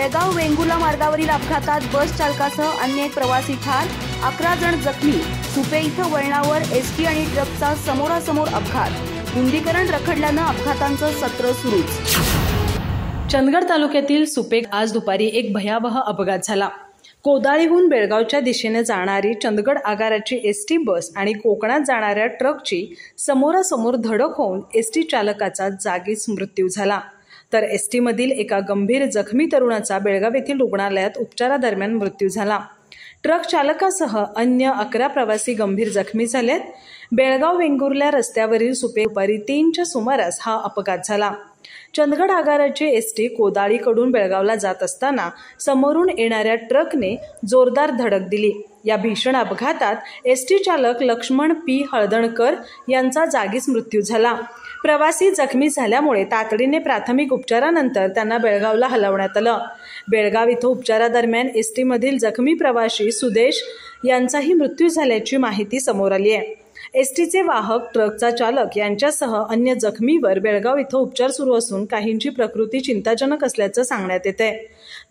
बेळगाव वेंगुर्ला मार्गावरील अपघातात बस चालकासह अन्य एक प्रवासी ठार, 11 जण जखमी। सुपे इथं वळणावर एसटी आणि ट्रकचा समोरासमोर अपघात, रुंदीकरण रखडल्यानं अपघातांचं सत्र सुरूच। चंदगड तालुक्यातील सुपे आज दुपारी एक भयावह अपघात झाला। कोदाळीहून बेळगावच्या दिशेने जाणारी चंदगड आगाराची एसटी बस आणि कोकणात जाणाऱ्या ट्रकची समोरासमोर धडक होऊन एसटी चालकाचा जागीच मृत्यू झाला, तर एसटी मधील एका गंभीर जखमी तरुणाचा बेळगाव येथील रुग्णालयात उपचारादरम्यान मृत्यू झाला। ट्रक चालकासह अन्य 11 प्रवासी गंभीर जखमी झालेत। बेळगाव वेंगुर्ला रस्त्यावरील सुपे दुपारी 3च्या सुमारास हा अपघात झाला। चंदगड आगाराची एसटी कोदाळीकडून बेळगावला जात असताना समोरून येणाऱ्या ट्रकने जोरदार धडक दिली। या भीषण अपघातात एसटी चालक लक्ष्मण पी हळदणकर यांचा जागीच मृत्यू झाला। प्रवासी जखमी झाल्यामुळे तातडीने प्राथमिक उपचारानंतर त्यांना बेळगावला हलवण्यात आलं। बेळगाव इथं उपचारादरम्यान एसटी मधील जखमी प्रवासी सुदेश यांचाही मृत्यू झाल्याची माहिती समोर आली आहे। एसटीचे वाहक, ट्रकचा चालक यांच्यासह अन्य जखमीवर बेळगाव इथं उपचार सुरू असून काहींची प्रकृती चिंताजनक असल्याचं सांगण्यात येते।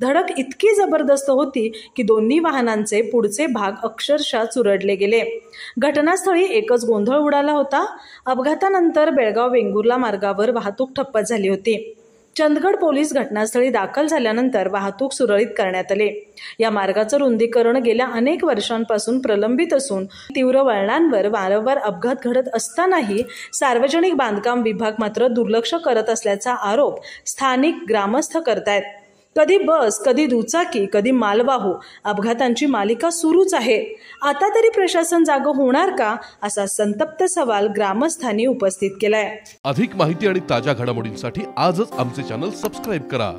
धडक इतकी जबरदस्त होती की दोन्ही वाहनांचे पुढचे भाग अक्षरशः चुरडले गेले। घटनास्थळी एकच गोंधळ उडाला होता। अपघातानंतर बेळगाव वेंगुर्ला मार्गावर वाहतूक ठप्प झाली होती। चंदगड पोलीस घटनास्थळी दाखल झाल्यानंतर वाहतूक सुरळीत करण्यात आले। या मार्गाचं रुंदीकरण गेल्या अनेक वर्षांपासून प्रलंबित असून तीव्र वळणांवर वारंवार अपघात घडत असतानाही सार्वजनिक बांधकाम विभाग मात्र दुर्लक्ष करत असल्याचा आरोप स्थानिक ग्रामस्थ करतायत। कधी बस, कधी दुचाकी, कधी मालवाहू अपघातांची मालिका सुरूच आहे। आता तरी प्रशासन जागं होणार का, असा संतप्त सवाल ग्रामस्थांनी उपस्थित केलाय। अधिक माहिती आणि ताज्या घडामोडींसाठी आजच आमचे चॅनल सबस्क्राइब करा।